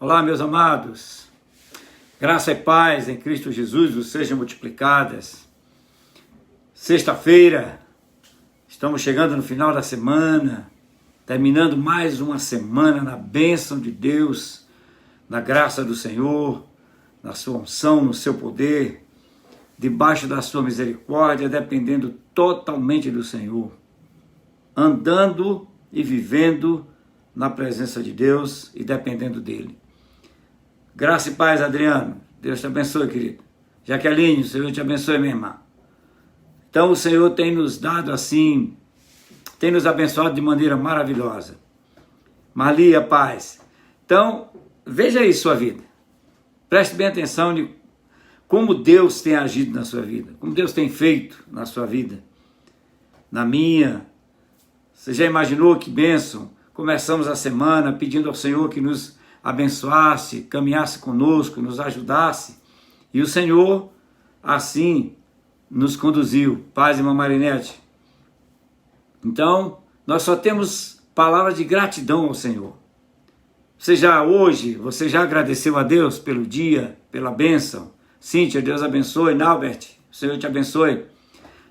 Olá, meus amados. Graça e paz em Cristo Jesus vos sejam multiplicadas. Sexta-feira, estamos chegando no final da semana, terminando mais uma semana na bênção de Deus, na graça do Senhor, na sua unção, no seu poder, debaixo da sua misericórdia, dependendo totalmente do Senhor, andando e vivendo na presença de Deus e dependendo dele. Graça e paz, Adriano. Deus te abençoe, querido. Jaqueline, o Senhor te abençoe, minha irmã. Então o Senhor tem nos dado assim, tem nos abençoado de maneira maravilhosa. Maria, paz. Então, veja aí sua vida. Preste bem atenção em como Deus tem agido na sua vida, como Deus tem feito na sua vida, na minha. Você já imaginou que bênção? Começamos a semana pedindo ao Senhor que nos abençoasse, caminhasse conosco, nos ajudasse. E o Senhor, assim, nos conduziu. Paz, irmã Marinete. Então, nós só temos palavras de gratidão ao Senhor. Você já agradeceu a Deus pelo dia, pela bênção? Cíntia, Deus abençoe. Naubert, o Senhor te abençoe.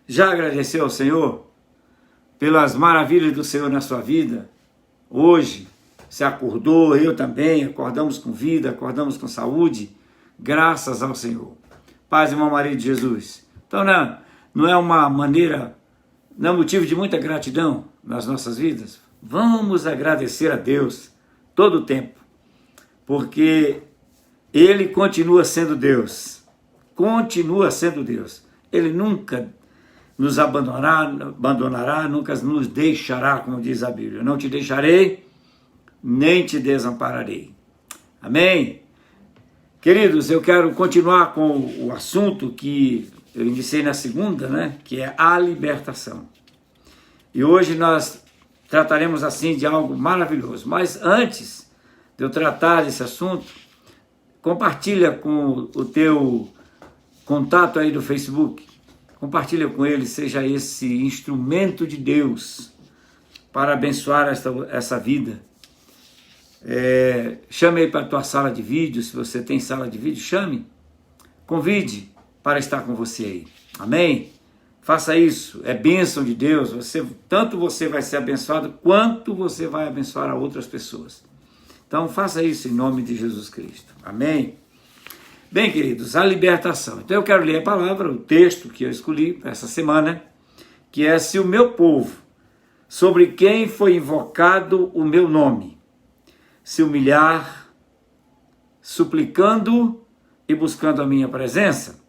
Já agradeceu ao Senhor pelas maravilhas do Senhor na sua vida? Hoje, você acordou, eu também, acordamos com vida, acordamos com saúde, graças ao Senhor. Paz, irmã Maria de Jesus. Então, não é uma maneira, não é motivo de muita gratidão nas nossas vidas? Vamos agradecer a Deus todo o tempo, porque Ele continua sendo Deus, Ele nunca nos abandonará, nunca nos deixará, como diz a Bíblia. Não te deixarei, nem te desampararei. Amém? Queridos, eu quero continuar com o assunto que eu iniciei na segunda, que é a libertação. E hoje nós trataremos assim de algo maravilhoso. Mas antes de eu tratar desse assunto, compartilha com o teu contato aí do Facebook. Compartilha com ele, seja esse instrumento de Deus para abençoar essa vida. Chame aí para a tua sala de vídeo, se você tem sala de vídeo, chame, convide para estar com você aí, amém? Faça isso, é bênção de Deus, tanto você vai ser abençoado, quanto você vai abençoar a outras pessoas. Então faça isso em nome de Jesus Cristo, amém? Bem, queridos, a libertação. Então eu quero ler a palavra, o texto que eu escolhi para essa semana, que é: se o meu povo, sobre quem foi invocado o meu nome, se humilhar, suplicando e buscando a minha presença,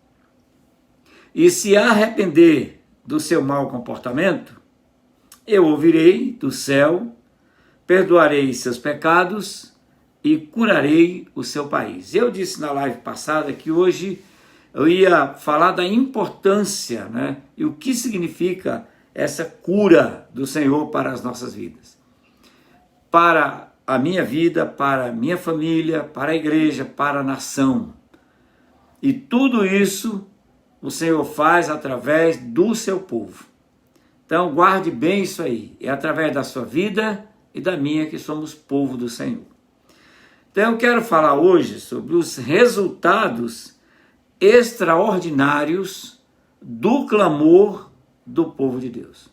e se arrepender do seu mau comportamento, eu ouvirei do céu, perdoarei seus pecados e curarei o seu país. Eu disse na live passada que hoje eu ia falar da importância, e o que significa essa cura do Senhor para as nossas vidas. Para a minha vida, para a minha família, para a igreja, para a nação. E tudo isso o Senhor faz através do seu povo. Então guarde bem isso aí. É através da sua vida e da minha que somos povo do Senhor. Então eu quero falar hoje sobre os resultados extraordinários do clamor do povo de Deus.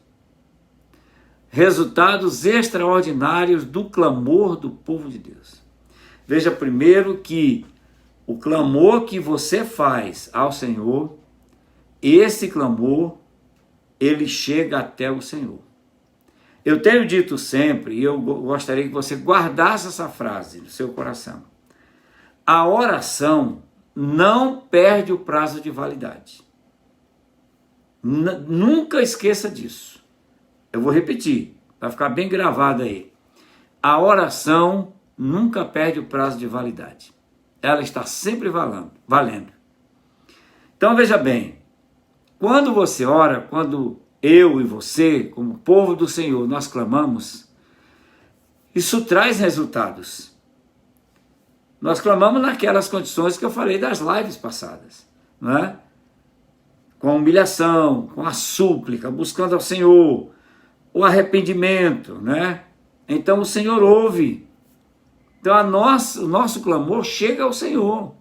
Resultados extraordinários do clamor do povo de Deus. Veja primeiro que o clamor que você faz ao Senhor, esse clamor, ele chega até o Senhor. Eu tenho dito sempre, e eu gostaria que você guardasse essa frase no seu coração: a oração não perde o prazo de validade. Nunca esqueça disso. Eu vou repetir, vai ficar bem gravado aí. A oração nunca perde o prazo de validade. Ela está sempre valendo. Então veja bem, quando você ora, quando eu e você, como povo do Senhor, nós clamamos, isso traz resultados. Nós clamamos naquelas condições que eu falei das lives passadas, com a humilhação, com a súplica, buscando ao Senhor, o arrependimento, Então o Senhor ouve. Então o nosso clamor chega ao Senhor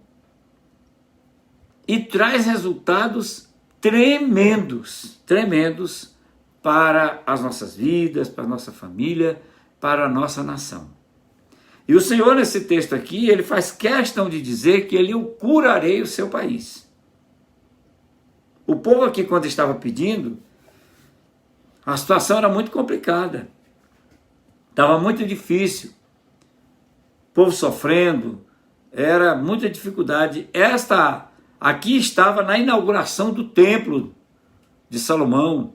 e traz resultados tremendos, tremendos para as nossas vidas, para a nossa família, para a nossa nação. E o Senhor, nesse texto aqui, ele faz questão de dizer que ele curarei o seu país. O povo aqui, quando estava pedindo, a situação era muito complicada. Estava muito difícil. O povo sofrendo, era muita dificuldade. Aqui estava na inauguração do templo de Salomão.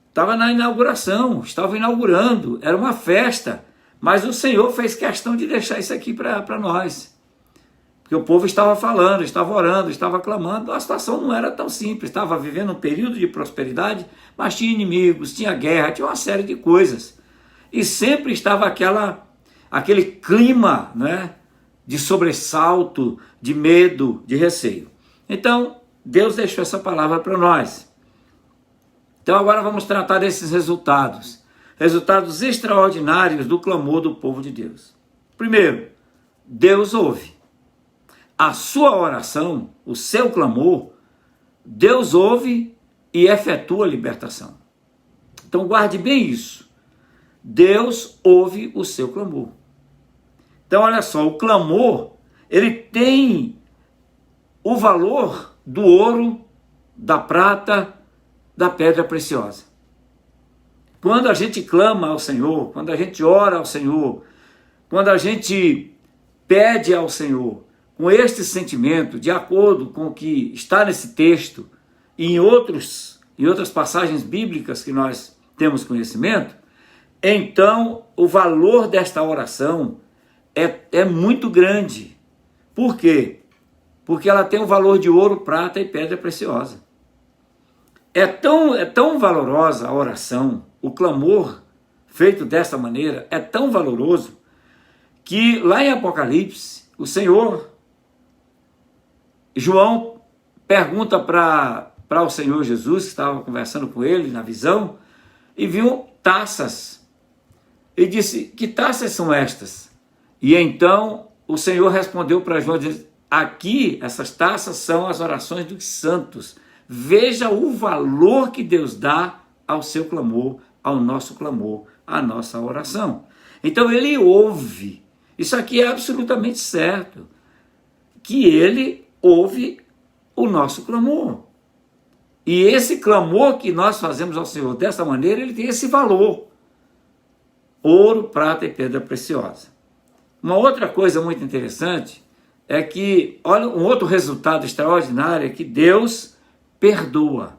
Estava na inauguração, estava inaugurando, era uma festa. Mas o Senhor fez questão de deixar isso aqui para nós. Porque o povo estava falando, estava orando, estava clamando. A situação não era tão simples. Estava vivendo um período de prosperidade, mas tinha inimigos, tinha guerra, tinha uma série de coisas. E sempre estava aquele clima, né, de sobressalto, de medo, de receio. Então, Deus deixou essa palavra para nós. Então agora vamos tratar desses resultados. Resultados extraordinários do clamor do povo de Deus. Primeiro, Deus ouve. A sua oração, o seu clamor, Deus ouve e efetua a libertação. Então guarde bem isso. Deus ouve o seu clamor. Então olha só, o clamor, ele tem o valor do ouro, da prata, da pedra preciosa. Quando a gente clama ao Senhor, quando a gente ora ao Senhor, quando a gente pede ao Senhor, com este sentimento, de acordo com o que está nesse texto e em outras passagens bíblicas que nós temos conhecimento, então o valor desta oração é muito grande. Por quê? Porque ela tem o valor de ouro, prata e pedra preciosa. É tão valorosa a oração, o clamor feito dessa maneira é tão valoroso que lá em Apocalipse, o Senhor, João pergunta para o Senhor Jesus, que estava conversando com ele na visão, e viu taças. E disse, que taças são estas? E então o Senhor respondeu para João, dizendo, aqui essas taças são as orações dos santos. Veja o valor que Deus dá ao seu clamor, ao nosso clamor, à nossa oração. Então ele ouve. Isso aqui é absolutamente certo. Que ele ouve o nosso clamor. E esse clamor que nós fazemos ao Senhor dessa maneira, ele tem esse valor. Ouro, prata e pedra preciosa. Uma outra coisa muito interessante é que, olha, um outro resultado extraordinário é que Deus perdoa.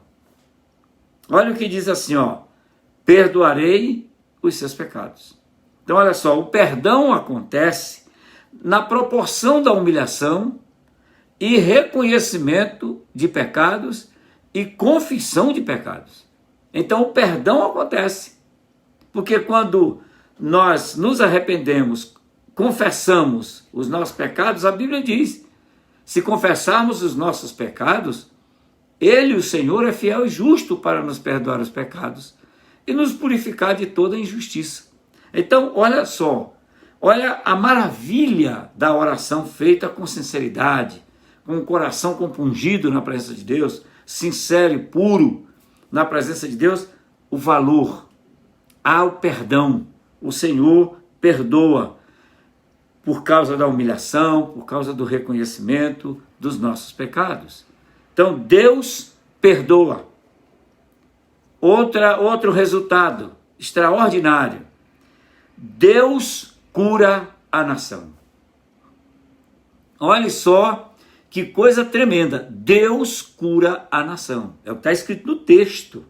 Olha o que diz assim, ó, perdoarei os seus pecados. Então olha só, o perdão acontece na proporção da humilhação e reconhecimento de pecados e confissão de pecados. Então o perdão acontece, porque quando nós nos arrependemos, confessamos os nossos pecados, a Bíblia diz, se confessarmos os nossos pecados, Ele, o Senhor, é fiel e justo para nos perdoar os pecados e nos purificar de toda injustiça. Então, olha só, olha a maravilha da oração feita com sinceridade, com o coração compungido na presença de Deus, sincero e puro na presença de Deus, o valor, há o perdão. O Senhor perdoa por causa da humilhação, por causa do reconhecimento dos nossos pecados. Então, Deus perdoa. Outro resultado extraordinário. Deus cura a nação. Olha só que coisa tremenda. Deus cura a nação. É o que está escrito no texto.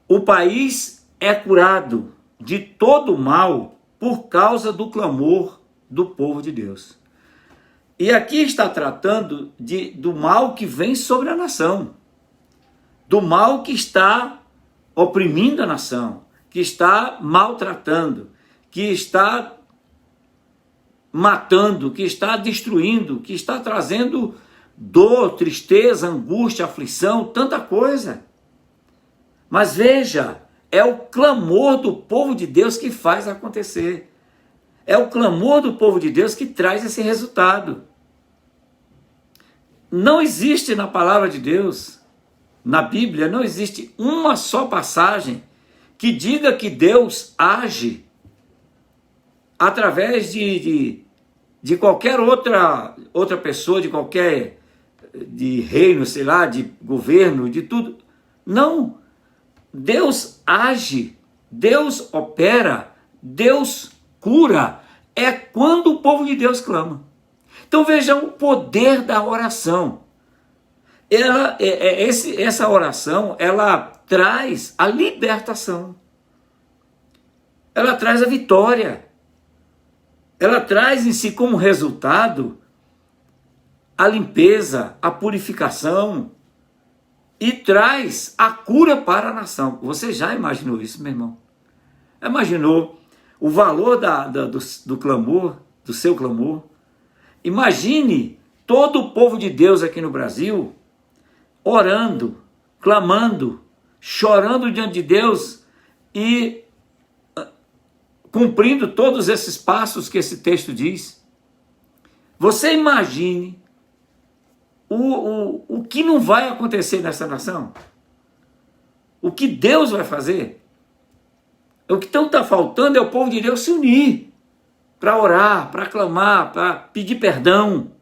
O país é curado de todo mal por causa do clamor do povo de Deus. E aqui está tratando do mal que vem sobre a nação, do mal que está oprimindo a nação, que está maltratando, que está matando, que está destruindo, que está trazendo dor, tristeza, angústia, aflição, tanta coisa. Mas veja, é o clamor do povo de Deus que faz acontecer. É o clamor do povo de Deus que traz esse resultado. Não existe na palavra de Deus, na Bíblia, não existe uma só passagem que diga que Deus age através de qualquer outra pessoa, de reino, sei lá, de governo, de tudo. Não. Deus age, Deus opera, Deus cura. É quando o povo de Deus clama. Então vejam o poder da oração. Essa oração, ela traz a libertação. Ela traz a vitória. Ela traz em si como resultado a limpeza, a purificação e traz a cura para a nação. Você já imaginou isso, meu irmão? Imaginou o valor do clamor, do seu clamor? Imagine todo o povo de Deus aqui no Brasil orando, clamando, chorando diante de Deus e cumprindo todos esses passos que esse texto diz. Você imagine o que não vai acontecer nessa nação? O que Deus vai fazer? O que então está faltando é o povo de Deus se unir para orar, para clamar, para pedir perdão,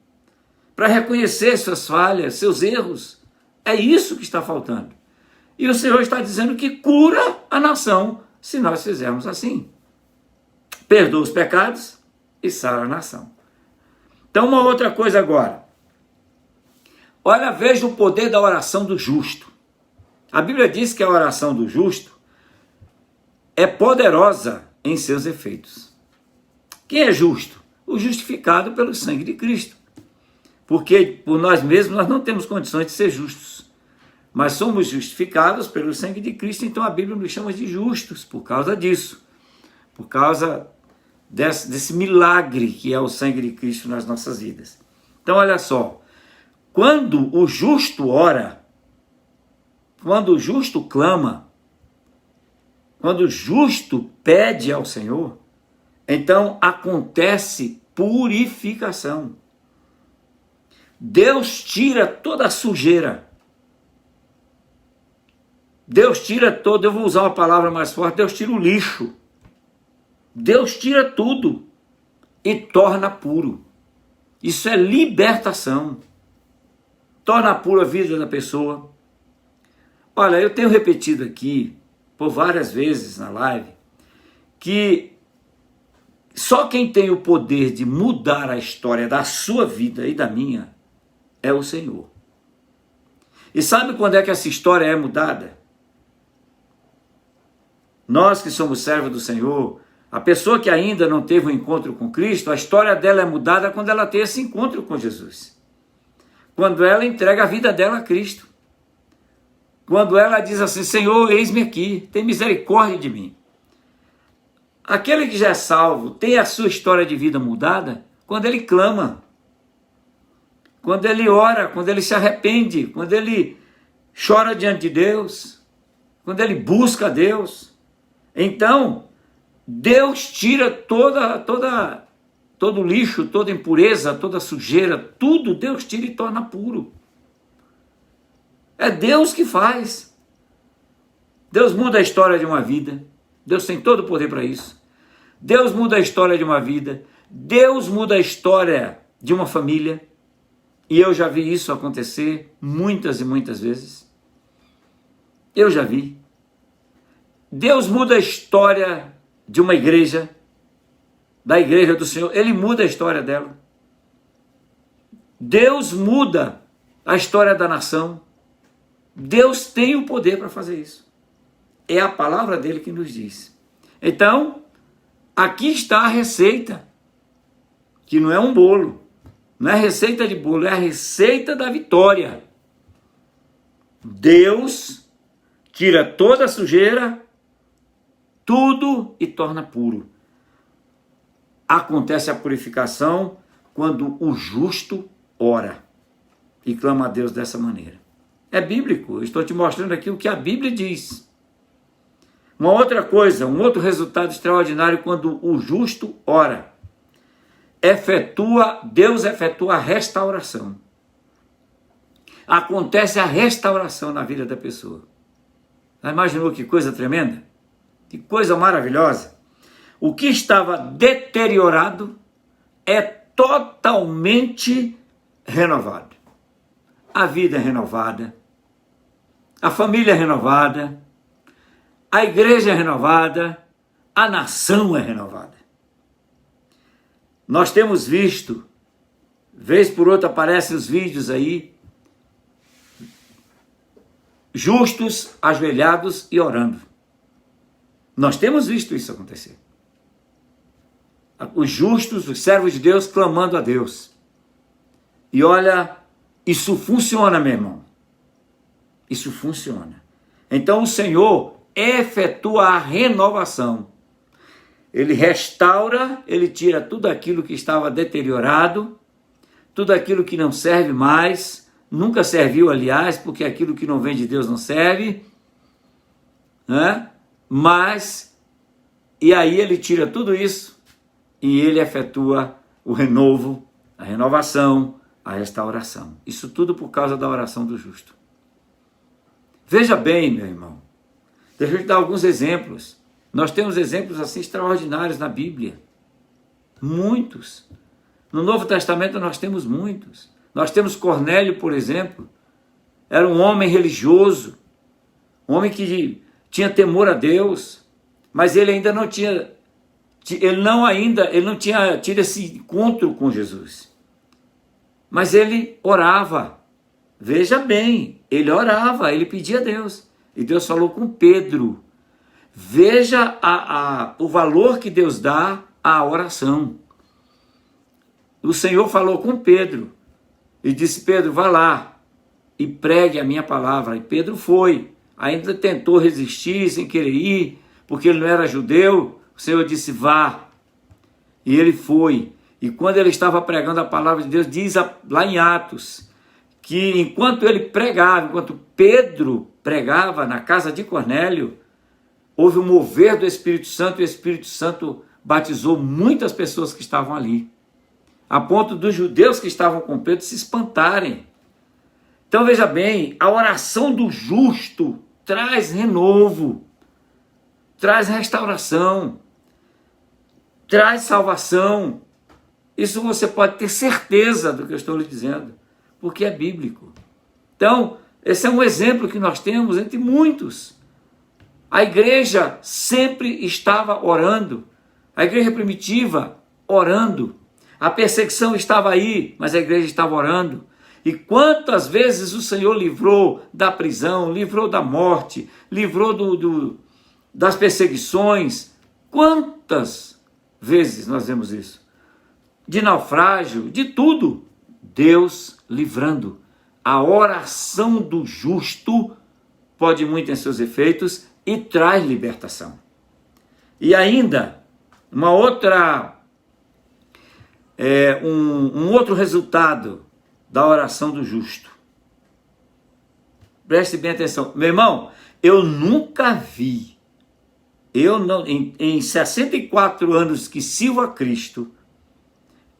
para reconhecer suas falhas, seus erros. É isso que está faltando. E o Senhor está dizendo que cura a nação se nós fizermos assim. Perdoa os pecados e sara a nação. Então, uma outra coisa agora. Olha, veja o poder da oração do justo. A Bíblia diz que a oração do justo é poderosa em seus efeitos. Quem é justo? O justificado pelo sangue de Cristo. Porque por nós mesmos nós não temos condições de ser justos. Mas somos justificados pelo sangue de Cristo, então a Bíblia nos chama de justos por causa disso. Por causa desse milagre que é o sangue de Cristo nas nossas vidas. Então olha só, quando o justo ora, quando o justo clama, quando o justo pede ao Senhor, então acontece purificação. Deus tira toda a sujeira. Deus tira todo, eu vou usar uma palavra mais forte, Deus tira o lixo. Deus tira tudo e torna puro. Isso é libertação. Torna pura a vida da pessoa. Olha, eu tenho repetido aqui, por várias vezes na live, que só quem tem o poder de mudar a história da sua vida e da minha é o Senhor. E sabe quando é que essa história é mudada? Nós que somos servos do Senhor, a pessoa que ainda não teve um encontro com Cristo, a história dela é mudada quando ela tem esse encontro com Jesus. Quando ela entrega a vida dela a Cristo. Quando ela diz assim, Senhor, eis-me aqui, tem misericórdia de mim. Aquele que já é salvo tem a sua história de vida mudada quando ele clama, quando ele ora, quando ele se arrepende, quando ele chora diante de Deus, quando ele busca a Deus. Então, Deus tira todo lixo, toda impureza, toda sujeira, tudo Deus tira e torna puro. É Deus que faz. Deus muda a história de uma vida. Deus tem todo o poder para isso. Deus muda a história de uma vida. Deus muda a história de uma família. E eu já vi isso acontecer muitas e muitas vezes. Eu já vi. Deus muda a história de uma igreja, da igreja do Senhor. Ele muda a história dela. Deus muda a história da nação. Deus tem o poder para fazer isso. É a palavra dele que nos diz. Então, aqui está a receita, que não é um bolo, não é receita de bolo, é a receita da vitória. Deus tira toda a sujeira, tudo e torna puro. Acontece a purificação quando o justo ora e clama a Deus dessa maneira. É bíblico, eu estou te mostrando aqui o que a Bíblia diz. Uma outra coisa, um outro resultado extraordinário quando o justo ora. Deus efetua a restauração. Acontece a restauração na vida da pessoa. Já imaginou que coisa tremenda? Que coisa maravilhosa? O que estava deteriorado é totalmente renovado. A vida é renovada, a família é renovada, a igreja é renovada, a nação é renovada. Nós temos visto, vez por outra aparecem os vídeos aí, justos, ajoelhados e orando. Nós temos visto isso acontecer. Os justos, os servos de Deus, clamando a Deus. E olha, isso funciona, meu irmão. Isso funciona. Então o Senhor efetua a renovação. Ele restaura, ele tira tudo aquilo que estava deteriorado, tudo aquilo que não serve mais, nunca serviu, aliás, porque aquilo que não vem de Deus não serve, né? Mas, e aí ele tira tudo isso e ele efetua o renovo, a renovação, a restauração. Isso tudo por causa da oração do justo. Veja bem, meu irmão, deixa eu te dar alguns exemplos. Nós temos exemplos assim extraordinários na Bíblia. Muitos. No Novo Testamento nós temos muitos. Nós temos Cornélio, por exemplo. Era um homem religioso. Um homem que tinha temor a Deus. Mas ele ainda não tinha... Ele não tinha tido esse encontro com Jesus. Mas ele orava. Veja bem, ele orava, ele pedia a Deus. E Deus falou com Pedro. Veja o valor que Deus dá à oração. O Senhor falou com Pedro e disse: Pedro, vá lá e pregue a minha palavra. E Pedro foi. Ainda tentou resistir sem querer ir, porque ele não era judeu. O Senhor disse: vá. E ele foi. E quando ele estava pregando a palavra de Deus, diz lá em Atos, que enquanto ele pregava, enquanto Pedro pregava na casa de Cornélio, houve um mover do Espírito Santo, e o Espírito Santo batizou muitas pessoas que estavam ali, a ponto dos judeus que estavam com Pedro se espantarem. Então veja bem, a oração do justo traz renovo, traz restauração, traz salvação. Isso você pode ter certeza do que eu estou lhe dizendo, porque é bíblico. Então, esse é um exemplo que nós temos entre muitos. A igreja sempre estava orando. A igreja primitiva orando. A perseguição estava aí, mas a igreja estava orando. E quantas vezes o Senhor livrou da prisão, livrou da morte, livrou das perseguições. Quantas vezes nós vemos isso? De naufrágio, de tudo. Deus livrando. A oração do justo pode muito em seus efeitos e traz libertação. E ainda, uma outra, um outro resultado da oração do justo. Preste bem atenção. Meu irmão, eu nunca vi, em 64 anos que sirvo a Cristo,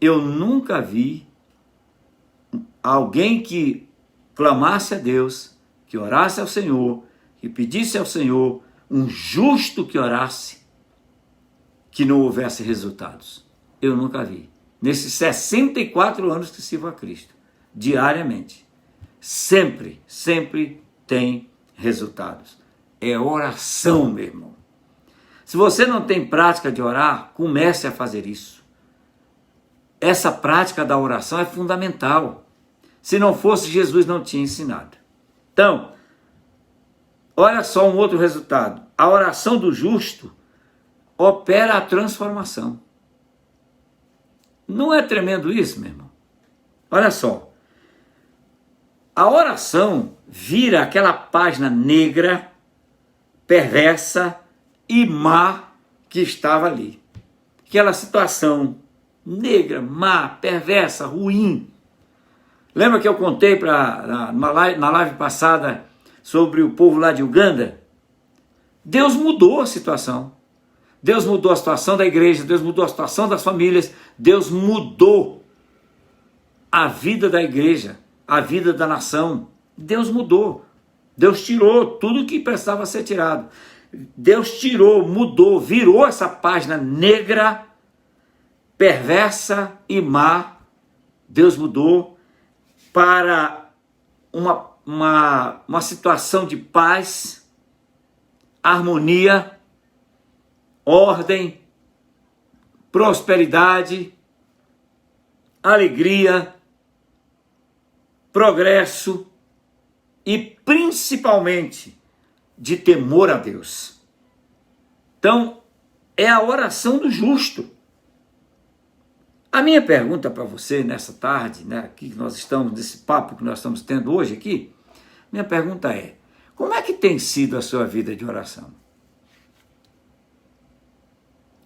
eu nunca vi alguém que clamasse a Deus, que orasse ao Senhor, que pedisse ao Senhor, um justo que orasse, que não houvesse resultados. Eu nunca vi. Nesses 64 anos que sirvo a Cristo, diariamente, sempre tem resultados. É oração, meu irmão. Se você não tem prática de orar, comece a fazer isso. Essa prática da oração é fundamental. Se não fosse, Jesus não tinha ensinado. Então, olha só um outro resultado. A oração do justo opera a transformação. Não é tremendo isso, meu irmão? Olha só. A oração vira aquela página negra, perversa e má que estava ali. Aquela situação negra, má, perversa, ruim. Lembra que eu contei na live passada sobre o povo lá de Uganda? Deus mudou a situação. Deus mudou a situação da igreja, Deus mudou a situação das famílias, Deus mudou a vida da igreja, a vida da nação. Deus mudou. Deus tirou tudo que precisava ser tirado. Deus tirou, mudou, virou essa página negra, perversa e má. Deus mudou para uma situação de paz, harmonia, ordem, prosperidade, alegria, progresso e principalmente de temor a Deus. Então, é a oração do justo. A minha pergunta para você nessa tarde, né, aqui que nós estamos, nesse papo que nós estamos tendo hoje aqui, minha pergunta é: como é que tem sido a sua vida de oração?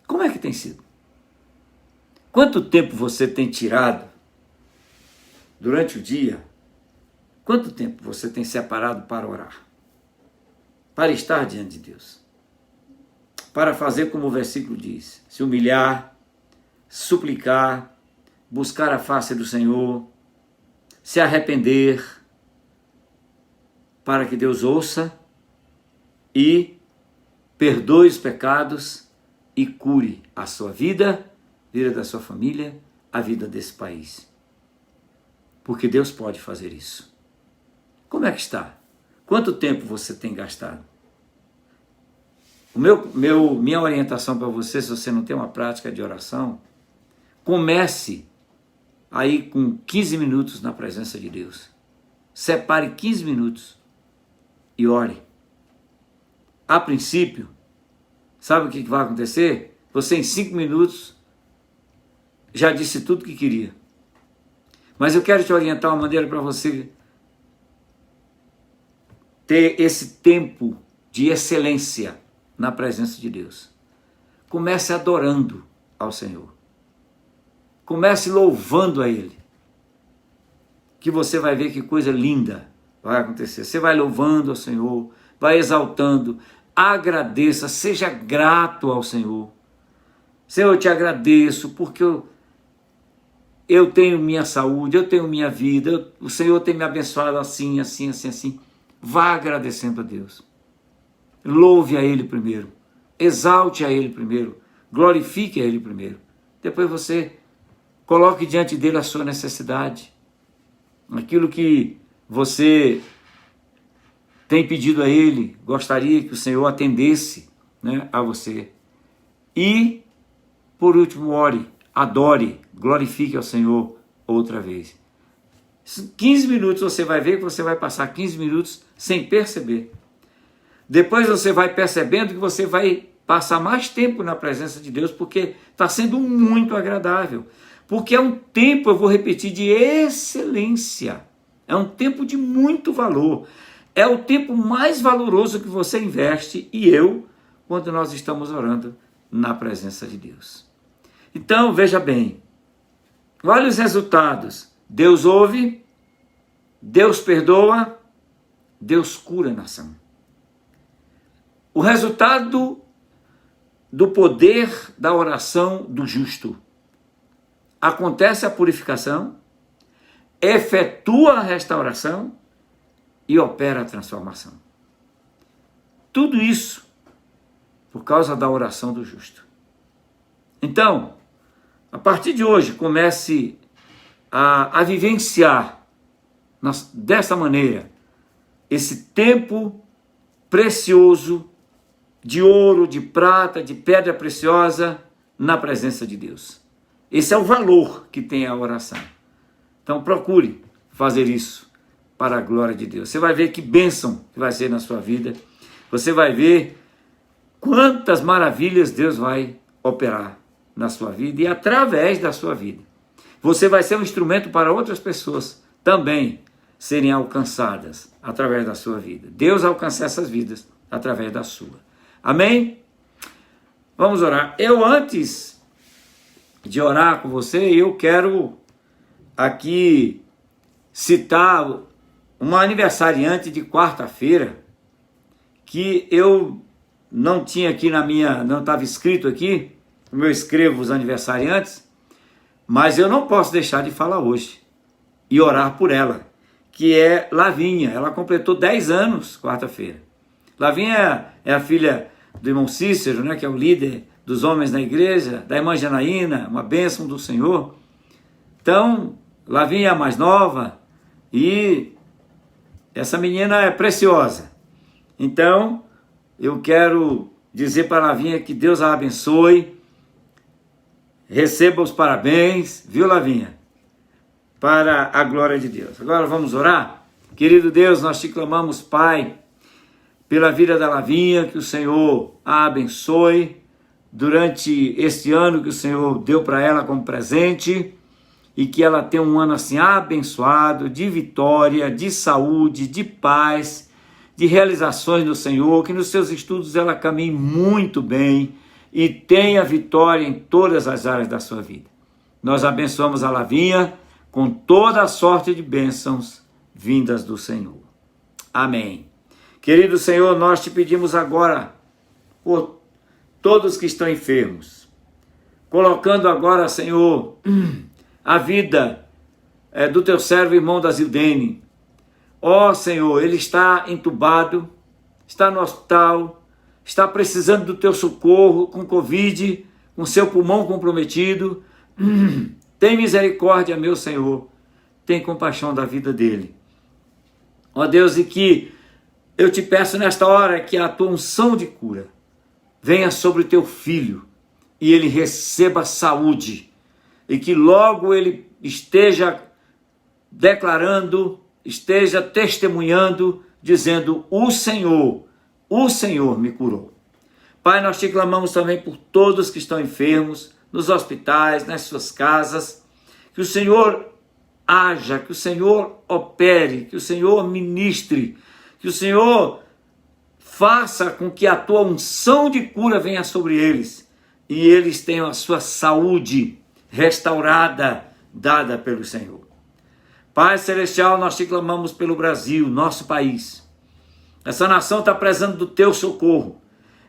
Como é que tem sido? Quanto tempo você tem tirado durante o dia? Quanto tempo você tem separado para orar? Para estar diante de Deus? Para fazer como o versículo diz: se humilhar, suplicar, buscar a face do Senhor, se arrepender, para que Deus ouça e perdoe os pecados e cure a sua vida, a vida da sua família, a vida desse país. Porque Deus pode fazer isso. Como é que está? Quanto tempo você tem gastado? Minha orientação para você, se você não tem uma prática de oração, comece aí com 15 minutos na presença de Deus. Separe 15 minutos e ore. A princípio, sabe o que vai acontecer? Você em 5 minutos já disse tudo o que queria. Mas eu quero te orientar uma maneira para você ter esse tempo de excelência na presença de Deus. Comece adorando ao Senhor. Comece louvando a Ele. Que você vai ver que coisa linda vai acontecer. Você vai louvando ao Senhor, vai exaltando, agradeça, seja grato ao Senhor. Senhor, eu te agradeço porque eu tenho minha saúde, eu tenho minha vida, o Senhor tem me abençoado assim, assim, assim, assim. Vá agradecendo a Deus. Louve a Ele primeiro, exalte a Ele primeiro, glorifique a Ele primeiro. Depois você coloque diante dele a sua necessidade, aquilo que você tem pedido a Ele, gostaria que o Senhor atendesse, né, a você. E, por último, ore, adore, glorifique ao Senhor outra vez. 15 minutos você vai ver que você vai passar 15 minutos sem perceber. Depois você vai percebendo que você vai passar mais tempo na presença de Deus, porque está sendo muito agradável. Porque é um tempo, eu vou repetir, de excelência. É um tempo de muito valor. É o tempo mais valoroso que você investe, e eu, quando nós estamos orando na presença de Deus. Então, veja bem, olha os resultados. Deus ouve, Deus perdoa, Deus cura a nação. O resultado do poder da oração do justo. Acontece a purificação, efetua a restauração e opera a transformação. Tudo isso por causa da oração do justo. Então, a partir de hoje, comece a vivenciar dessa maneira esse tempo precioso de ouro, de prata, de pedra preciosa na presença de Deus. Esse é o valor que tem a oração. Então procure fazer isso para a glória de Deus. Você vai ver que bênção que vai ser na sua vida. Você vai ver quantas maravilhas Deus vai operar na sua vida e através da sua vida. Você vai ser um instrumento para outras pessoas também serem alcançadas através da sua vida. Deus alcança essas vidas através da sua. Amém? Vamos orar. Eu, antes de orar com você, eu quero aqui citar uma aniversariante de quarta-feira que eu não tinha aqui não estava escrito aqui, como eu escrevo os aniversariantes, mas eu não posso deixar de falar hoje e orar por ela, que é Lavinha. Ela completou 10 anos quarta-feira. Lavinha é a filha do irmão Cícero, né, que é o líder dos homens na igreja, da irmã Janaína, uma bênção do Senhor. Então, Lavinha é a mais nova e essa menina é preciosa. Então, eu quero dizer para a Lavinha que Deus a abençoe, receba os parabéns, viu, Lavinha? Para a glória de Deus. Agora vamos orar? Querido Deus, nós te clamamos, Pai, pela vida da Lavinha, que o Senhor a abençoe durante este ano que o Senhor deu para ela como presente e que ela tenha um ano assim abençoado, de vitória, de saúde, de paz, de realizações no Senhor, que nos seus estudos ela caminhe muito bem e tenha vitória em todas as áreas da sua vida. Nós abençoamos a Lavinha com toda a sorte de bênçãos vindas do Senhor. Amém. Querido Senhor, nós te pedimos agora por todos que estão enfermos, colocando agora, Senhor, a vida do teu servo irmão da Zildene. Ó Senhor, ele está entubado, está no hospital, está precisando do teu socorro com Covid, com seu pulmão comprometido. Tem misericórdia, meu Senhor, tem compaixão da vida dele. Ó Deus, e que eu te peço nesta hora que a tua unção de cura venha sobre o teu filho e ele receba saúde e que logo ele esteja declarando, esteja testemunhando, dizendo: o Senhor me curou. Pai, nós te clamamos também por todos que estão enfermos, nos hospitais, nas suas casas, que o Senhor haja, que o Senhor opere, que o Senhor ministre, que o Senhor faça com que a tua unção de cura venha sobre eles e eles tenham a sua saúde restaurada, dada pelo Senhor. Pai Celestial, nós te clamamos pelo Brasil, nosso país. Essa nação está precisando do teu socorro.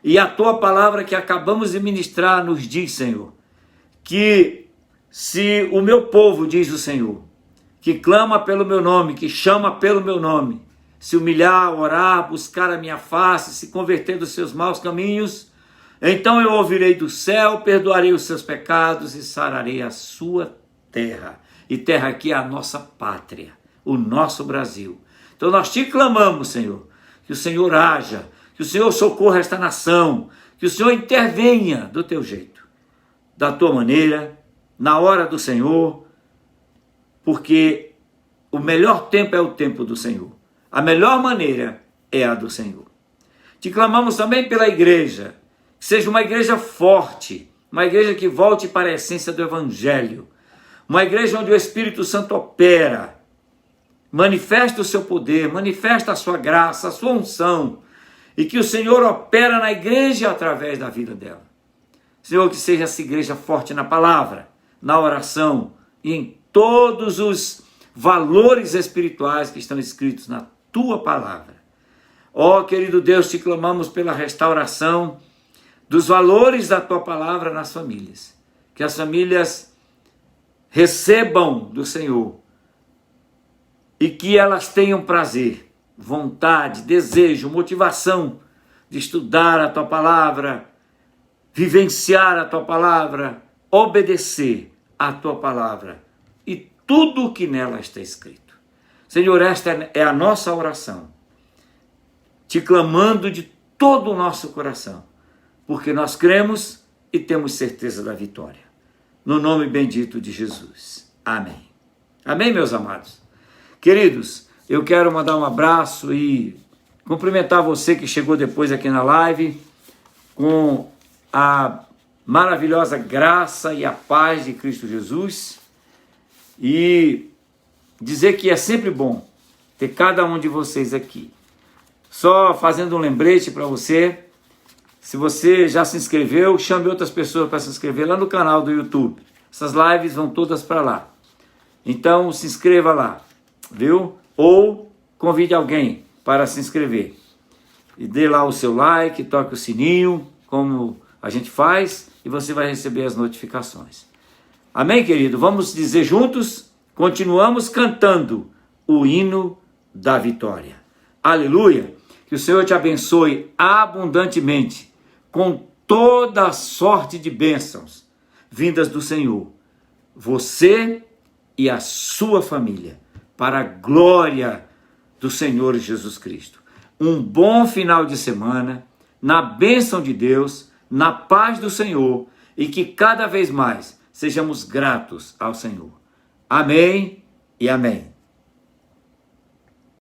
E a tua palavra que acabamos de ministrar nos diz, Senhor, que se o meu povo, diz o Senhor, que clama pelo meu nome, que chama pelo meu nome, se humilhar, orar, buscar a minha face, se converter dos seus maus caminhos, então eu ouvirei do céu, perdoarei os seus pecados e sararei a sua terra. E terra aqui é a nossa pátria, o nosso Brasil. Então nós te clamamos, Senhor, que o Senhor haja, que o Senhor socorra esta nação, que o Senhor intervenha do teu jeito, da tua maneira, na hora do Senhor, porque o melhor tempo é o tempo do Senhor. A melhor maneira é a do Senhor. Te clamamos também pela igreja, que seja uma igreja forte, uma igreja que volte para a essência do Evangelho, uma igreja onde o Espírito Santo opera, manifesta o seu poder, manifesta a sua graça, a sua unção, e que o Senhor opera na igreja através da vida dela. Senhor, que seja essa igreja forte na palavra, na oração e em todos os valores espirituais que estão escritos na tua palavra. Ó, querido Deus, te clamamos pela restauração dos valores da tua palavra nas famílias. Que as famílias recebam do Senhor e que elas tenham prazer, vontade, desejo, motivação de estudar a tua palavra, vivenciar a tua palavra, obedecer a tua palavra e tudo o que nela está escrito. Senhor, esta é a nossa oração, te clamando de todo o nosso coração, porque nós cremos e temos certeza da vitória. No nome bendito de Jesus. Amém. Amém, meus amados. Queridos, eu quero mandar um abraço e cumprimentar você que chegou depois aqui na live, com a maravilhosa graça e a paz de Cristo Jesus, e dizer que é sempre bom ter cada um de vocês aqui. Só fazendo um lembrete para você, se você já se inscreveu, chame outras pessoas para se inscrever lá no canal do YouTube. Essas lives vão todas para lá. Então se inscreva lá, viu? Ou convide alguém para se inscrever. e dê lá o seu like, toque o sininho, como a gente faz, e você vai receber as notificações. Amém, querido? Vamos dizer juntos, continuamos cantando o hino da vitória. Aleluia! Que o Senhor te abençoe abundantemente, com toda sorte de bênçãos vindas do Senhor. Você e a sua família, para a glória do Senhor Jesus Cristo. Um bom final de semana, na bênção de Deus, na paz do Senhor, e que cada vez mais sejamos gratos ao Senhor. Amém e amém.